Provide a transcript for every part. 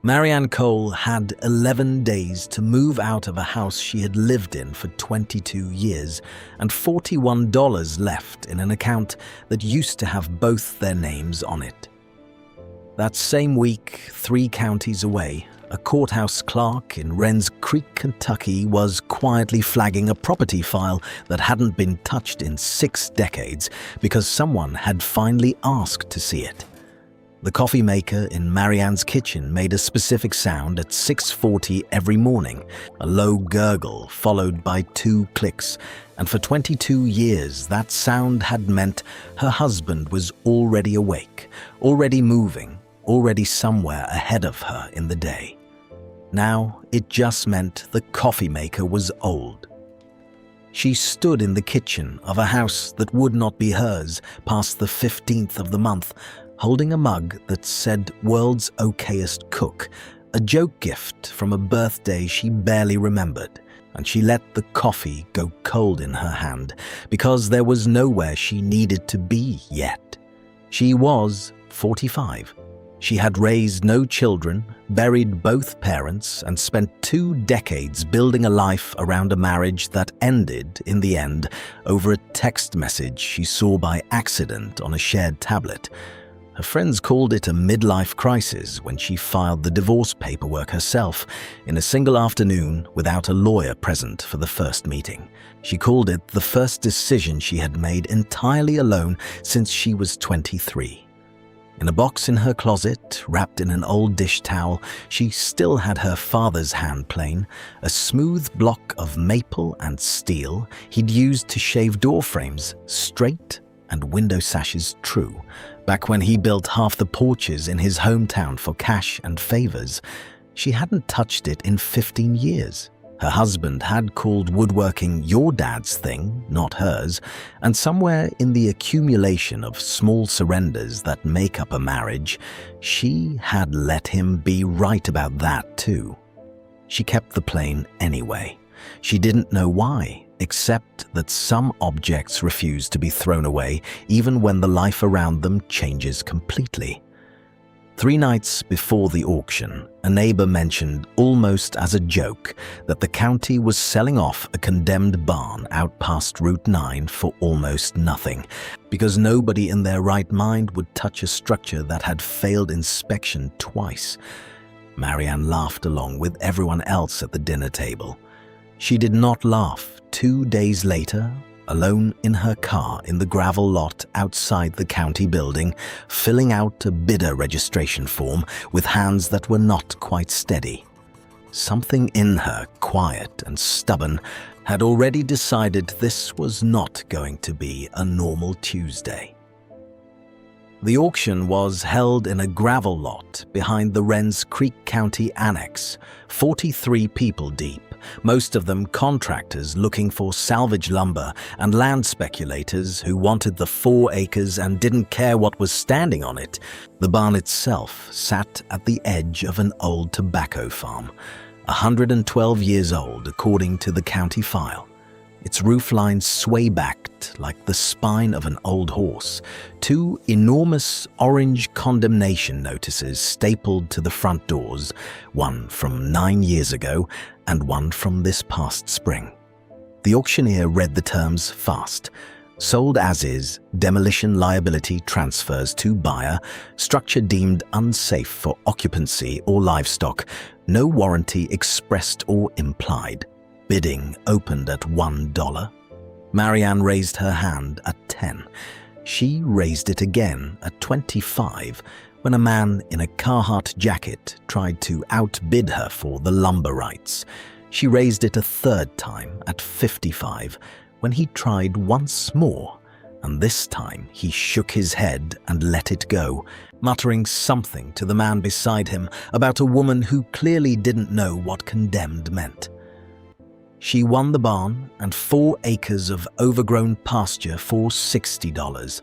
Marianne Cole had 11 days to move out of a house she had lived in for 22 years and $41 left in an account that used to have both their names on it. That same week, 3 counties away, a courthouse clerk in Wrens Creek, Kentucky, was quietly flagging a property file that hadn't been touched in 6 decades because someone had finally asked to see it. The coffee maker in Marianne's kitchen made a specific sound at 6:40 every morning, a low gurgle followed by 2 clicks, and for 22 years that sound had meant her husband was already awake, already moving, already somewhere ahead of her in the day. Now it just meant the coffee maker was old. She stood in the kitchen of a house that would not be hers past the 15th of the month, holding a mug that said "World's Okayest Cook," a joke gift from a birthday she barely remembered, and she let the coffee go cold in her hand because there was nowhere she needed to be yet. She was 45. She had raised no children, buried both parents, and spent 2 decades building a life around a marriage that ended, in the end, over a text message she saw by accident on a shared tablet. Her friends called it a midlife crisis when she filed the divorce paperwork herself in a single afternoon without a lawyer present for the first meeting. She called it the first decision she had made entirely alone since she was 23. In a box in her closet, wrapped in an old dish towel, she still had her father's hand plane, a smooth block of maple and steel he'd used to shave door frames straight and window sashes true, back when he built half the porches in his hometown for cash and favors. She hadn't touched it in 15 years. Her husband had called woodworking your dad's thing, not hers, and somewhere in the accumulation of small surrenders that make up a marriage, she had let him be right about that too. She kept the plane anyway. She didn't know why, except that some objects refuse to be thrown away even when the life around them changes completely. 3 nights before the auction, a neighbor mentioned, almost as a joke, that the county was selling off a condemned barn out past Route 9 for almost nothing, because nobody in their right mind would touch a structure that had failed inspection twice. Marianne laughed along with everyone else at the dinner table. She did not laugh 2 days later, alone in her car in the gravel lot outside the county building, filling out a bidder registration form with hands that were not quite steady. Something in her, quiet and stubborn, had already decided this was not going to be a normal Tuesday. The auction was held in a gravel lot behind the Wrens Creek County Annex, 43 people deep, most of them contractors looking for salvage lumber and land speculators who wanted the 4 acres and didn't care what was standing on it. The barn itself sat at the edge of an old tobacco farm, 112 years old according to the county file. Its roofline sway-backed like the spine of an old horse. 2 enormous orange condemnation notices stapled to the front doors, one from 9 years ago and one from this past spring. The auctioneer read the terms fast. Sold as is, demolition liability transfers to buyer, structure deemed unsafe for occupancy or livestock, no warranty expressed or implied. Bidding opened at $1. Marianne raised her hand at 10. She raised it again at 25 when a man in a Carhartt jacket tried to outbid her for the lumber rights. She raised it a 3rd time at 55 when he tried once more, and this time he shook his head and let it go, muttering something to the man beside him about a woman who clearly didn't know what condemned meant. She won the barn and 4 acres of overgrown pasture for $60.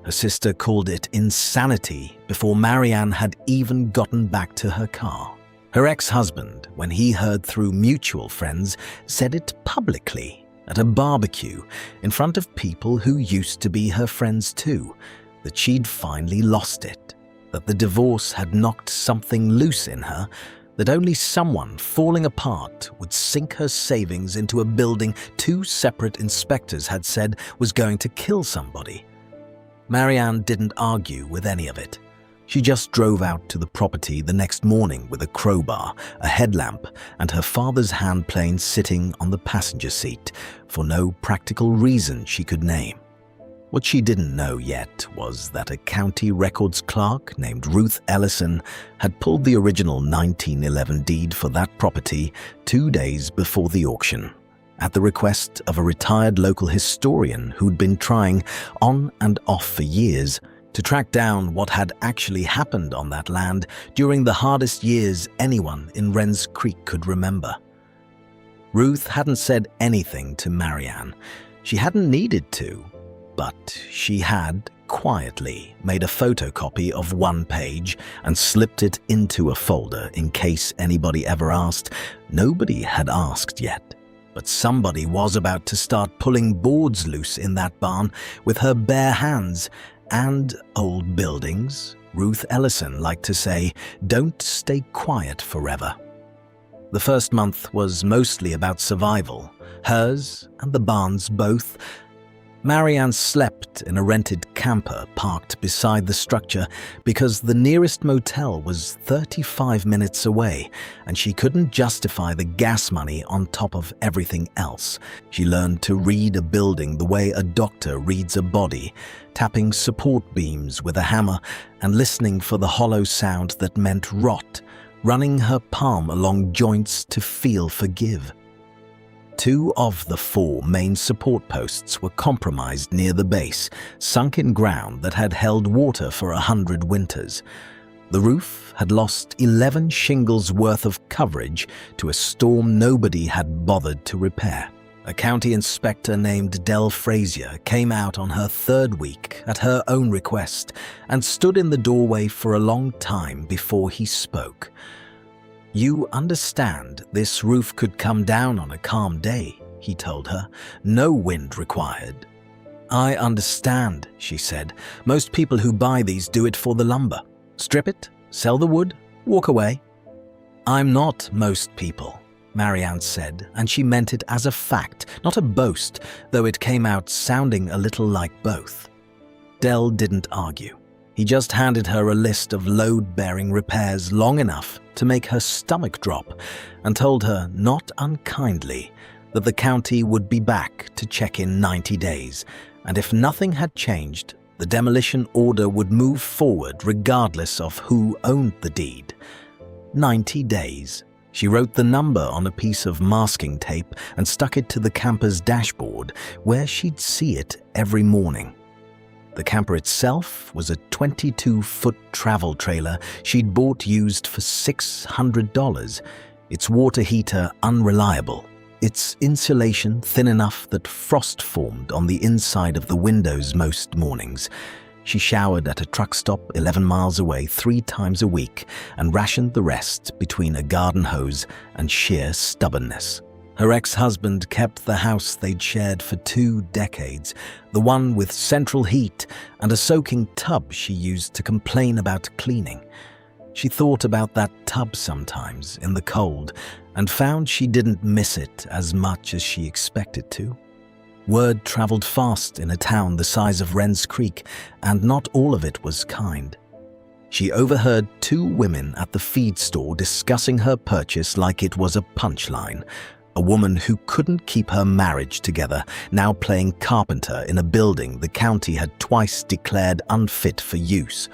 Her sister called it insanity before Marianne had even gotten back to her car. Her ex-husband, when he heard through mutual friends, said it publicly at a barbecue in front of people who used to be her friends too, that she'd finally lost it, that the divorce had knocked something loose in her, that only someone falling apart would sink her savings into a building 2 separate inspectors had said was going to kill somebody. Marianne didn't argue with any of it. She just drove out to the property the next morning with a crowbar, a headlamp, and her father's handplane sitting on the passenger seat for no practical reason she could name. What she didn't know yet was that a county records clerk named Ruth Ellison had pulled the original 1911 deed for that property 2 days before the auction, at the request of a retired local historian who'd been trying, on and off for years, to track down what had actually happened on that land during the hardest years anyone in Wren's Creek could remember. Ruth hadn't said anything to Marianne. She hadn't needed to, but she had, quietly, made a photocopy of 1 page and slipped it into a folder in case anybody ever asked. Nobody had asked yet, but somebody was about to start pulling boards loose in that barn with her bare hands. And old buildings, Ruth Ellison liked to say, don't stay quiet forever. The first month was mostly about survival, hers and the barn's both. Marianne slept in a rented camper parked beside the structure because the nearest motel was 35 minutes away and she couldn't justify the gas money on top of everything else. She learned to read a building the way a doctor reads a body, tapping support beams with a hammer and listening for the hollow sound that meant rot, running her palm along joints to feel forgive. 2 of the 4 main support posts were compromised near the base, sunk in ground that had held water for 100 winters. The roof had lost 11 shingles worth of coverage to a storm nobody had bothered to repair. A county inspector named Del Frazier came out on her 3rd week at her own request and stood in the doorway for a long time before he spoke. "You understand this roof could come down on a calm day," he told her. "No wind required." "I understand," she said. "Most people who buy these do it for the lumber. Strip it, sell the wood, walk away." "I'm not most people," Marianne said, and she meant it as a fact, not a boast, though it came out sounding a little like both. Del didn't argue. He just handed her a list of load-bearing repairs long enough to make her stomach drop and told her, not unkindly, that the county would be back to check in 90 days, and if nothing had changed, the demolition order would move forward regardless of who owned the deed. 90 days. She wrote the number on a piece of masking tape and stuck it to the camper's dashboard, where she'd see it every morning. The camper itself was a 22-foot travel trailer she'd bought used for $600, its water heater unreliable, its insulation thin enough that frost formed on the inside of the windows most mornings. She showered at a truck stop 11 miles away 3 times a week and rationed the rest between a garden hose and sheer stubbornness. Her ex-husband kept the house they'd shared for 2 decades, the one with central heat and a soaking tub she used to complain about cleaning. She thought about that tub sometimes in the cold and found she didn't miss it as much as she expected to. Word traveled fast in a town the size of Wren's Creek, and not all of it was kind. She overheard 2 women at the feed store discussing her purchase like it was a punchline. A woman who couldn't keep her marriage together, now playing carpenter in a building the county had twice declared unfit for use.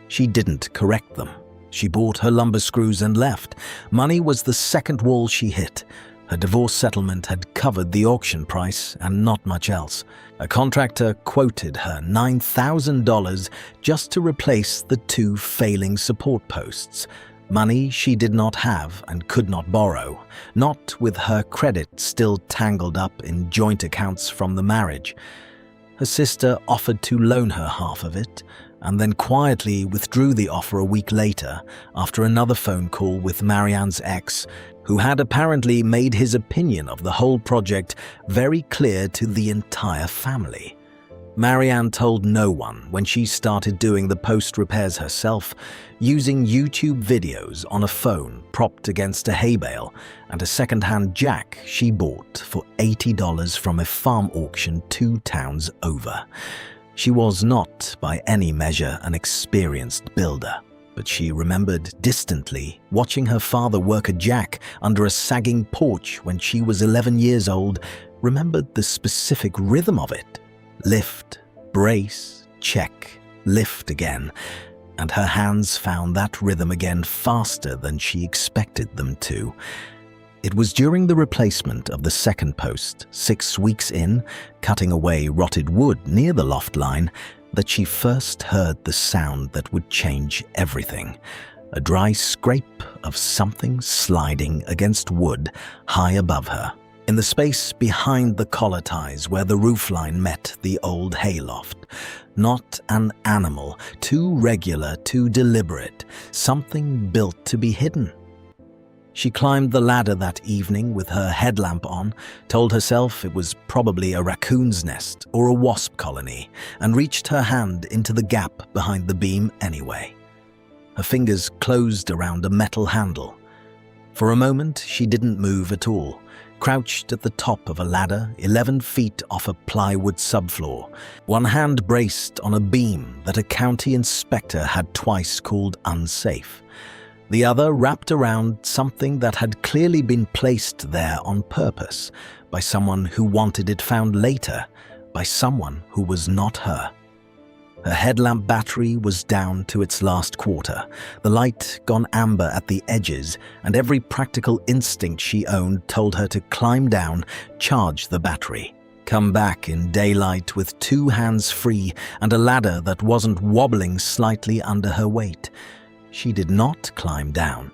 She didn't correct them. She bought her lumber screws and left. Money was the second wall she hit. Her divorce settlement had covered the auction price and not much else. A contractor quoted her $9,000 just to replace the 2 failing support posts. Money she did not have and could not borrow, not with her credit still tangled up in joint accounts from the marriage. Her sister offered to loan her half of it, and then quietly withdrew the offer a week later after another phone call with Marianne's ex, who had apparently made his opinion of the whole project very clear to the entire family. Marianne told no one when she started doing the post repairs herself, using YouTube videos on a phone propped against a hay bale and a second-hand jack she bought for $80 from a farm auction 2 towns over. She was not, by any measure, an experienced builder, but she remembered distantly watching her father work a jack under a sagging porch when she was 11 years old, remembered the specific rhythm of it. Lift, brace, check, lift again, and her hands found that rhythm again faster than she expected them to. It was during the replacement of the second post, 6 weeks in, cutting away rotted wood near the loft line, that she first heard the sound that would change everything. A dry scrape of something sliding against wood high above her, in the space behind the collar ties where the roofline met the old hayloft. Not an animal, too regular, too deliberate, something built to be hidden. She climbed the ladder that evening with her headlamp on, told herself it was probably a raccoon's nest or a wasp colony, and reached her hand into the gap behind the beam anyway. Her fingers closed around a metal handle. For a moment, she didn't move at all, crouched at the top of a ladder 11 feet off a plywood subfloor, one hand braced on a beam that a county inspector had twice called unsafe, the other wrapped around something that had clearly been placed there on purpose by someone who wanted it found later, by someone who was not her. Her headlamp battery was down to its last quarter, the light gone amber at the edges, and every practical instinct she owned told her to climb down, charge the battery, come back in daylight with 2 hands free and a ladder that wasn't wobbling slightly under her weight. She did not climb down.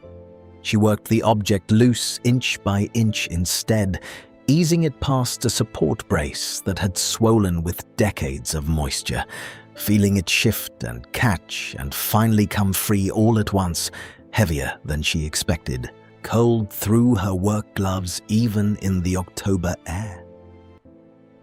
She worked the object loose inch by inch instead, easing it past a support brace that had swollen with decades of moisture, feeling it shift and catch and finally come free all at once, heavier than she expected, cold through her work gloves even in the October air.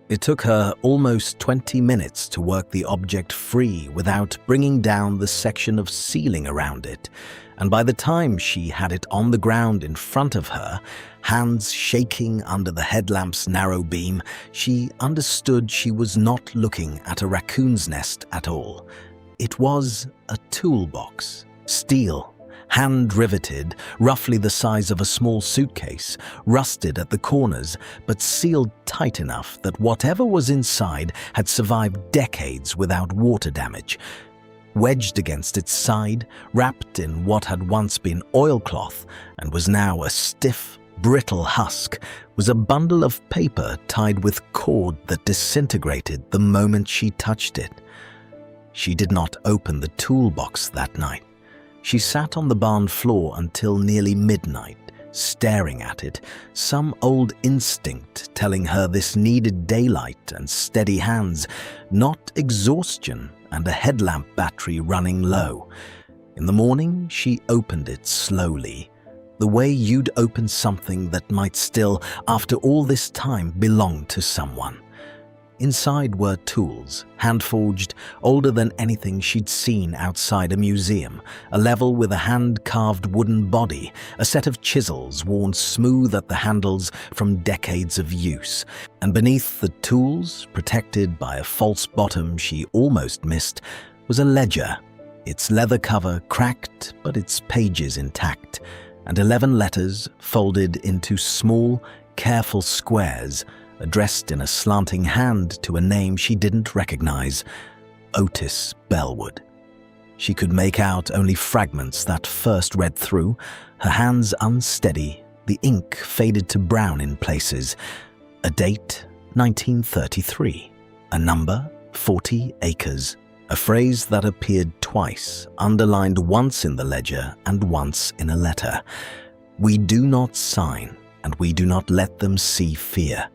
It took her almost 20 minutes to work the object free without bringing down the section of ceiling around it, and by the time she had it on the ground in front of her, hands shaking under the headlamp's narrow beam, she understood she was not looking at a raccoon's nest at all. It was a toolbox, steel, hand-riveted, roughly the size of a small suitcase, rusted at the corners, but sealed tight enough that whatever was inside had survived decades without water damage. Wedged against its side, wrapped in what had once been oilcloth and was now a stiff, brittle husk, was a bundle of paper tied with cord that disintegrated the moment she touched it. She did not open the toolbox that night. She sat on the barn floor until nearly midnight, staring at it, some old instinct telling her this needed daylight and steady hands, not exhaustion and a headlamp battery running low. In the morning, she opened it slowly, the way you'd open something that might still, after all this time, belong to someone. Inside were tools, hand-forged, older than anything she'd seen outside a museum, a level with a hand-carved wooden body, a set of chisels worn smooth at the handles from decades of use, and beneath the tools, protected by a false bottom she almost missed, was a ledger, its leather cover cracked but its pages intact, and 11 letters folded into small, careful squares, addressed in a slanting hand to a name she didn't recognize, Otis Bellwood. She could make out only fragments that first read through, her hands unsteady, the ink faded to brown in places. A date, 1933. A number, 40 acres. A phrase that appeared twice, underlined once in the ledger and once in a letter. We do not sign, and we do not let them see fear.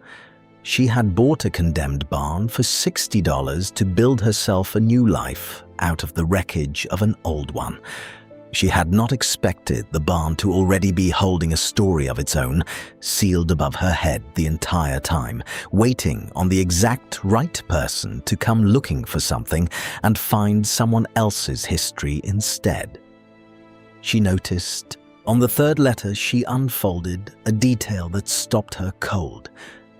She had bought a condemned barn for $60 to build herself a new life out of the wreckage of an old one. She had not expected the barn to already be holding a story of its own, sealed above her head the entire time, waiting on the exact right person to come looking for something and find someone else's history instead. She noticed, on the third letter she unfolded, a detail that stopped her cold.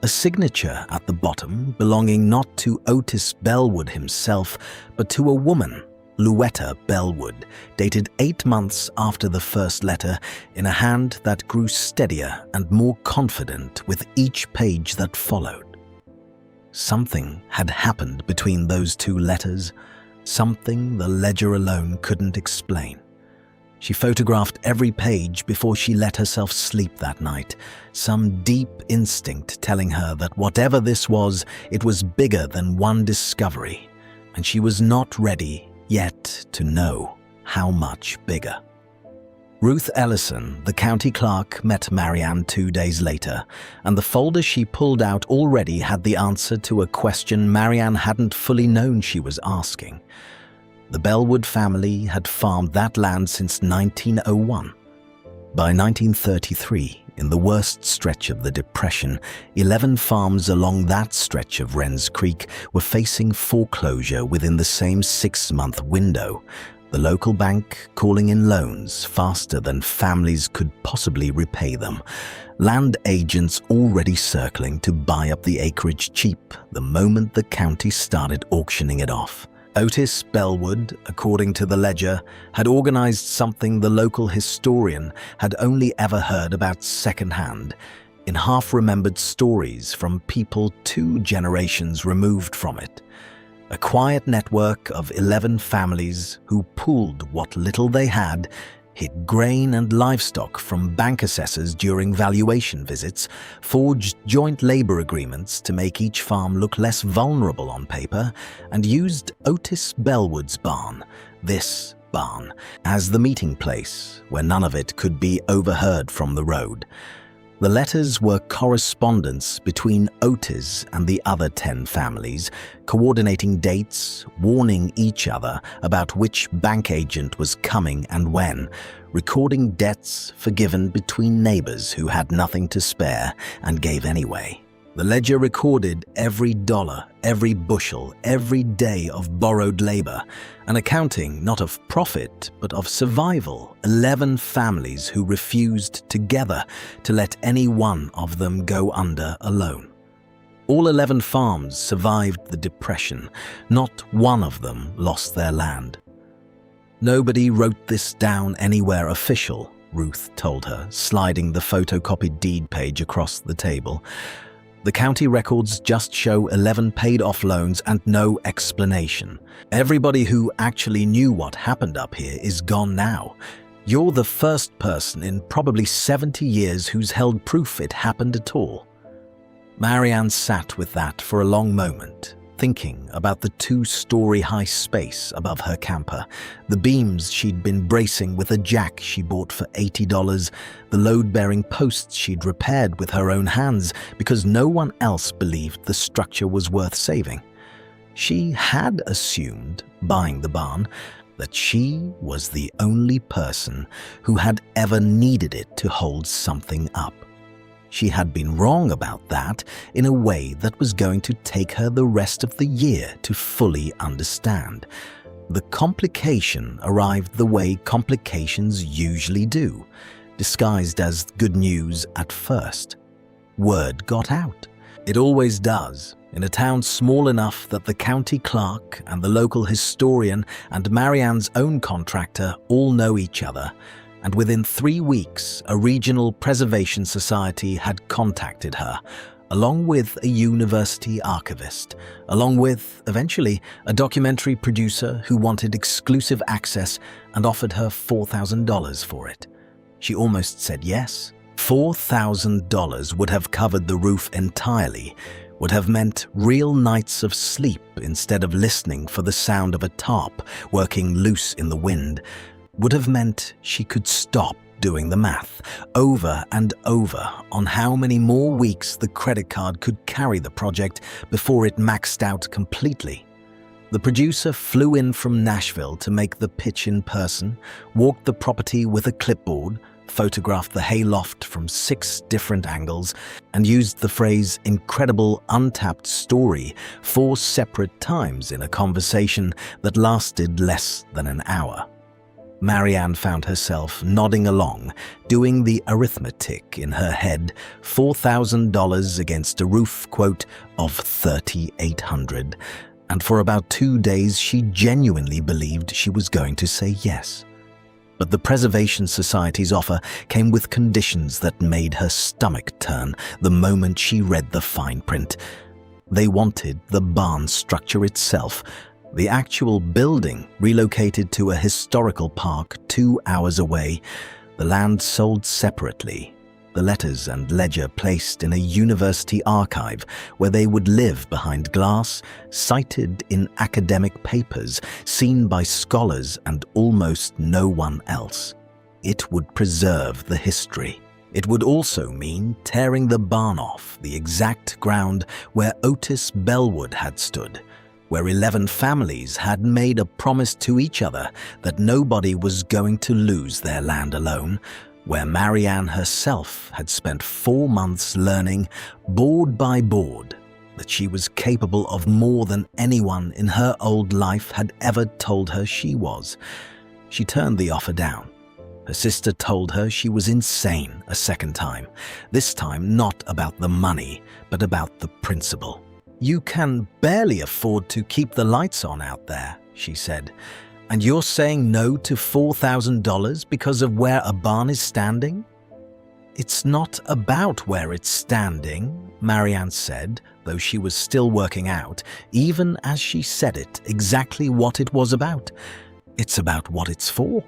A signature at the bottom belonging not to Otis Bellwood himself, but to a woman, Louetta Bellwood, dated 8 months after the first letter, in a hand that grew steadier and more confident with each page that followed. Something had happened between those 2 letters, something the ledger alone couldn't explain. She photographed every page before she let herself sleep that night, some deep instinct telling her that whatever this was, it was bigger than one discovery, and she was not ready yet to know how much bigger. Ruth Ellison, the county clerk, met Marianne 2 days later, and the folder she pulled out already had the answer to a question Marianne hadn't fully known she was asking. The Bellwood family had farmed that land since 1901. By 1933, in the worst stretch of the Depression, 11 farms along that stretch of Wren's Creek were facing foreclosure within the same 6-month window, the local bank calling in loans faster than families could possibly repay them, land agents already circling to buy up the acreage cheap the moment the county started auctioning it off. Otis Bellwood, according to the ledger, had organized something the local historian had only ever heard about secondhand, in half-remembered stories from people 2 generations removed from it. A quiet network of 11 families who pooled what little they had, hid grain and livestock from bank assessors during valuation visits, forged joint labor agreements to make each farm look less vulnerable on paper, and used Otis Bellwood's barn, this barn, as the meeting place where none of it could be overheard from the road. The letters were correspondence between Otis and the other 10 families, coordinating dates, warning each other about which bank agent was coming and when, recording debts forgiven between neighbors who had nothing to spare and gave anyway. The ledger recorded every dollar, every bushel, every day of borrowed labor, an accounting not of profit but of survival. 11 families who refused together to let any one of them go under alone. All 11 farms survived the Depression. Not one of them lost their land. Nobody wrote this down anywhere official, Ruth told her, sliding the photocopied deed page across the table. The county records just show 11 paid-off loans and no explanation. Everybody who actually knew what happened up here is gone now. You're the first person in probably 70 years who's held proof it happened at all. Marianne sat with that for a long moment, thinking about the 2-story-high space above her camper, the beams she'd been bracing with a jack she bought for $80, the load-bearing posts she'd repaired with her own hands because no one else believed the structure was worth saving. She had assumed, buying the barn, that she was the only person who had ever needed it to hold something up. She had been wrong about that in a way that was going to take her the rest of the year to fully understand. The complication arrived the way complications usually do, disguised as good news at first. Word got out. It always does, in a town small enough that the county clerk and the local historian and Marianne's own contractor all know each other. And within 3 weeks, a regional preservation society had contacted her, along with a university archivist, along with, eventually, a documentary producer who wanted exclusive access and offered her $4,000 for it. She almost said yes. $4,000 would have covered the roof entirely, would have meant real nights of sleep instead of listening for the sound of a tarp working loose in the wind, would have meant she could stop doing the math over and over on how many more weeks the credit card could carry the project before it maxed out completely. The producer flew in from Nashville to make the pitch in person, walked the property with a clipboard, photographed the hayloft from 6 different angles, and used the phrase "incredible untapped story" 4 separate times in a conversation that lasted less than an hour. Marianne found herself nodding along, doing the arithmetic in her head, $4,000 against a roof quote of $3,800, and for about 2 days she genuinely believed she was going to say yes. But the Preservation Society's offer came with conditions that made her stomach turn the moment she read the fine print. They wanted the barn structure itself, the actual building relocated to a historical park 2 hours away, the land sold separately, the letters and ledger placed in a university archive where they would live behind glass, cited in academic papers, seen by scholars and almost no one else. It would preserve the history. It would also mean tearing the barn off the exact ground where Otis Bellwood had stood, where 11 families had made a promise to each other that nobody was going to lose their land alone, where Marianne herself had spent 4 months learning, board by board, that she was capable of more than anyone in her old life had ever told her she was. She turned the offer down. Her sister told her she was insane a second time, this time not about the money, but about the principle. "You can barely afford to keep the lights on out there," she said. "And you're saying no to $4,000 because of where a barn is standing?" "It's not about where it's standing," Marianne said, though she was still working out, even as she said it, exactly what it was about. "It's about what it's for."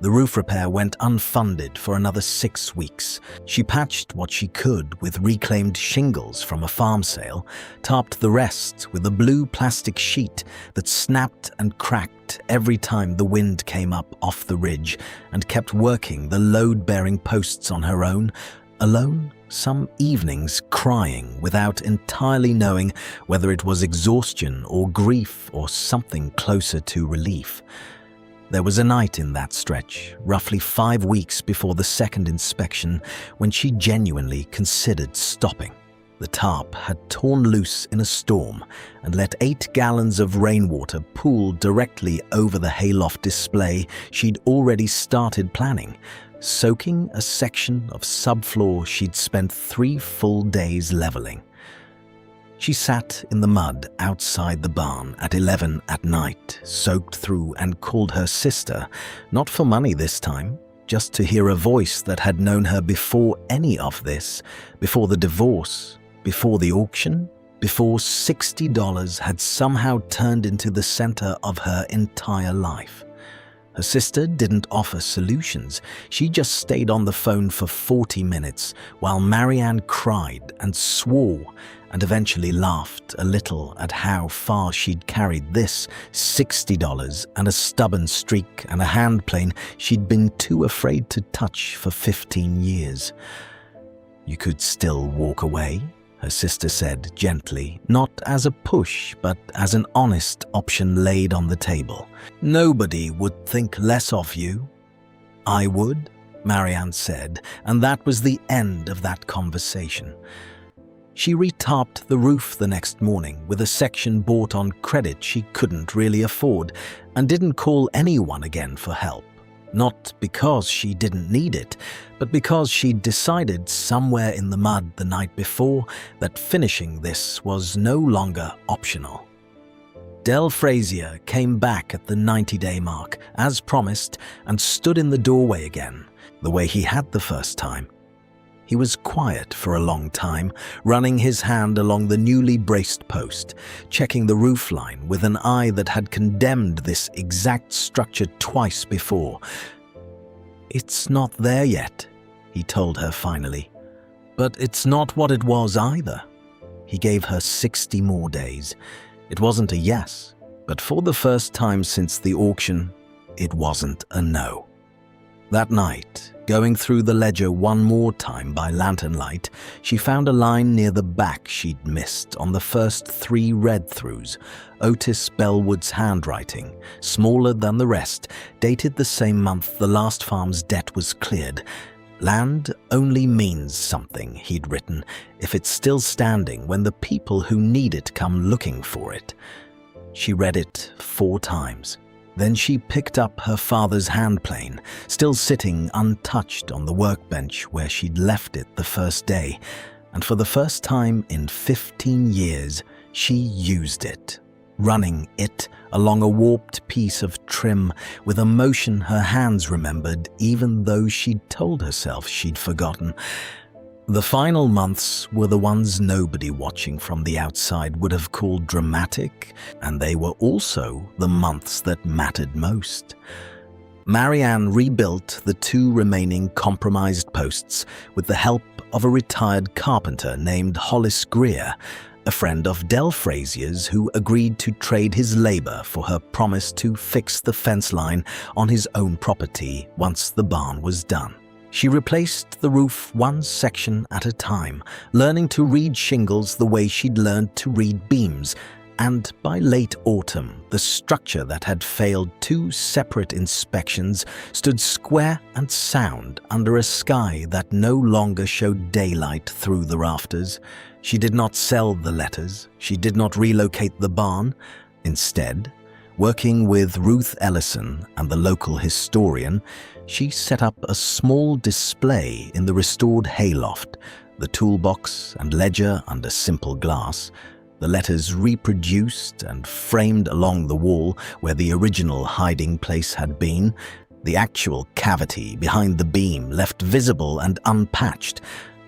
The roof repair went unfunded for another 6 weeks. She patched what she could with reclaimed shingles from a farm sale, tarped the rest with a blue plastic sheet that snapped and cracked every time the wind came up off the ridge, and kept working the load-bearing posts on her own, alone, some evenings crying without entirely knowing whether it was exhaustion or grief or something closer to relief. There was a night in that stretch, roughly 5 weeks before the second inspection, when she genuinely considered stopping. The tarp had torn loose in a storm and let 8 gallons of rainwater pool directly over the hayloft display she'd already started planning, soaking a section of subfloor she'd spent 3 full days leveling. She sat in the mud outside the barn at 11 at night, soaked through, and called her sister, not for money this time, just to hear a voice that had known her before any of this, before the divorce, before the auction, before $60 had somehow turned into the center of her entire life. Her sister didn't offer solutions. She just stayed on the phone for 40 minutes while Marianne cried and swore and eventually laughed a little at how far she'd carried this $60 and a stubborn streak and a handplane she'd been too afraid to touch for 15 years. "You could still walk away," her sister said gently, not as a push, but as an honest option laid on the table. "Nobody would think less of you." "I would," Marianne said, and that was the end of that conversation. She retarped the roof the next morning with a section bought on credit she couldn't really afford, and didn't call anyone again for help. Not because she didn't need it, but because she'd decided somewhere in the mud the night before that finishing this was no longer optional. Del Frazier came back at the 90-day mark, as promised, and stood in the doorway again, the way he had the first time. He was quiet for a long time, running his hand along the newly braced post, checking the roofline with an eye that had condemned this exact structure twice before. "It's not there yet," he told her finally. "But it's not what it was either." He gave her 60 more days. It wasn't a yes, but for the first time since the auction, it wasn't a no. That night, Going through the ledger one more time by lantern light, she found a line near the back she'd missed on the first 3 read-throughs. Otis Bellwood's handwriting, smaller than the rest, dated the same month the last farm's debt was cleared. Land only means something, he'd written, if it's still standing when the people who need it come looking for it. She read it 4 times. Then she picked up her father's handplane, still sitting untouched on the workbench where she'd left it the first day, and for the first time in 15 years, she used it, running it along a warped piece of trim with a motion her hands remembered even though she'd told herself she'd forgotten. The final months were the ones nobody watching from the outside would have called dramatic, and they were also the months that mattered most. Marianne rebuilt the 2 remaining compromised posts with the help of a retired carpenter named Hollis Greer, a friend of Del Frazier's who agreed to trade his labor for her promise to fix the fence line on his own property once the barn was done. She replaced the roof one section at a time, learning to read shingles the way she'd learned to read beams, and by late autumn, the structure that had failed 2 separate inspections stood square and sound under a sky that no longer showed daylight through the rafters. She did not sell the letters. She did not relocate the barn. Instead, working with Ruth Ellison and the local historian, she set up a small display in the restored hayloft, the toolbox and ledger under simple glass, the letters reproduced and framed along the wall where the original hiding place had been, the actual cavity behind the beam left visible and unpatched,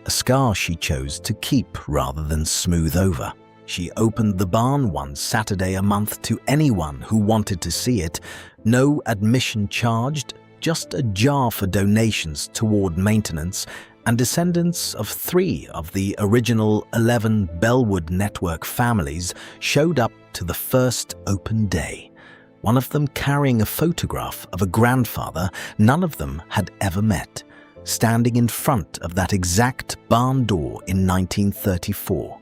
a scar she chose to keep rather than smooth over. She opened the barn one Saturday a month to anyone who wanted to see it, no admission charged, just a jar for donations toward maintenance, and descendants of 3 of the original 11 Bellwood Network families showed up to the first open day, one of them carrying a photograph of a grandfather none of them had ever met, standing in front of that exact barn door in 1934.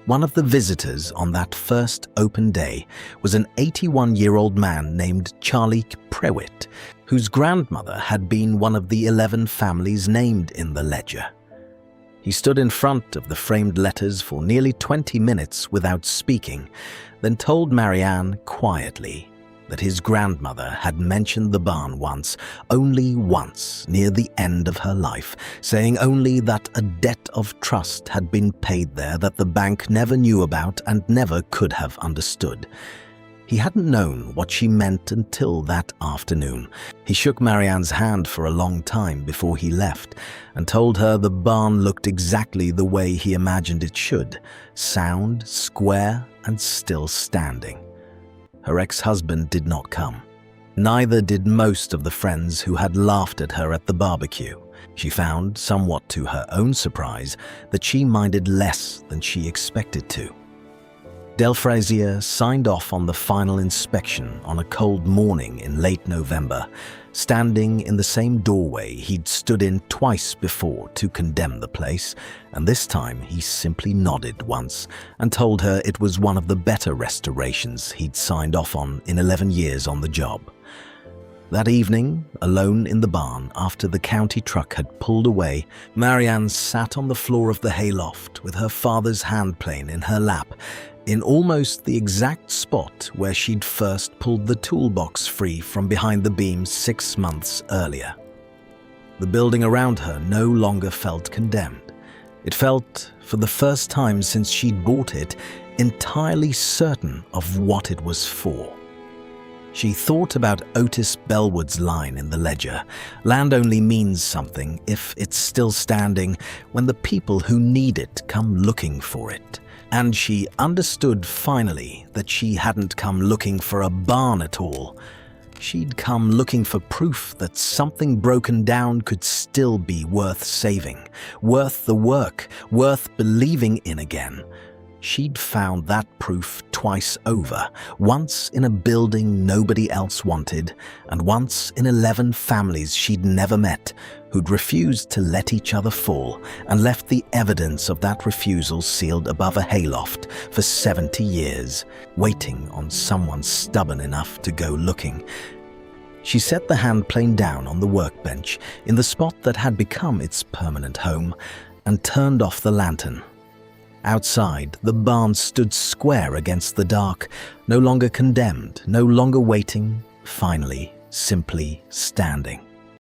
One of the visitors on that first open day was an 81-year-old man named Charlie Prewitt, whose grandmother had been one of the 11 families named in the ledger. He stood in front of the framed letters for nearly 20 minutes without speaking, then told Marianne quietly that his grandmother had mentioned the barn only once, near the end of her life, saying only that a debt of trust had been paid there that the bank never knew about and never could have understood. He hadn't known what she meant until that afternoon. He shook Marianne's hand for a long time before he left and told her the barn looked exactly the way he imagined it should, sound, square, and still standing. Her ex-husband did not come. Neither did most of the friends who had laughed at her at the barbecue. She found, somewhat to her own surprise, that she minded less than she expected to. Del Frazier signed off on the final inspection on a cold morning in late November, standing in the same doorway he'd stood in twice before to condemn the place, and this time he simply nodded once and told her it was one of the better restorations he'd signed off on in 11 years on the job. That evening, alone in the barn after the county truck had pulled away, Marianne sat on the floor of the hayloft with her father's handplane in her lap, in almost the exact spot where she'd first pulled the toolbox free from behind the beam 6 months earlier. The building around her no longer felt condemned. It felt, for the first time since she'd bought it, entirely certain of what it was for. She thought about Otis Bellwood's line in the ledger. Land only means something if it's still standing when the people who need it come looking for it. And she understood finally that she hadn't come looking for a barn at all. She'd come looking for proof that something broken down could still be worth saving, worth the work, worth believing in again. She'd found that proof twice over, once in a building nobody else wanted, and once in 11 families she'd never met who'd refused to let each other fall and left the evidence of that refusal sealed above a hayloft for 70 years, waiting on someone stubborn enough to go looking. She set the handplane down on the workbench in the spot that had become its permanent home and turned off the lantern. Outside, the barn stood square against the dark, no longer condemned, no longer waiting, finally, simply standing.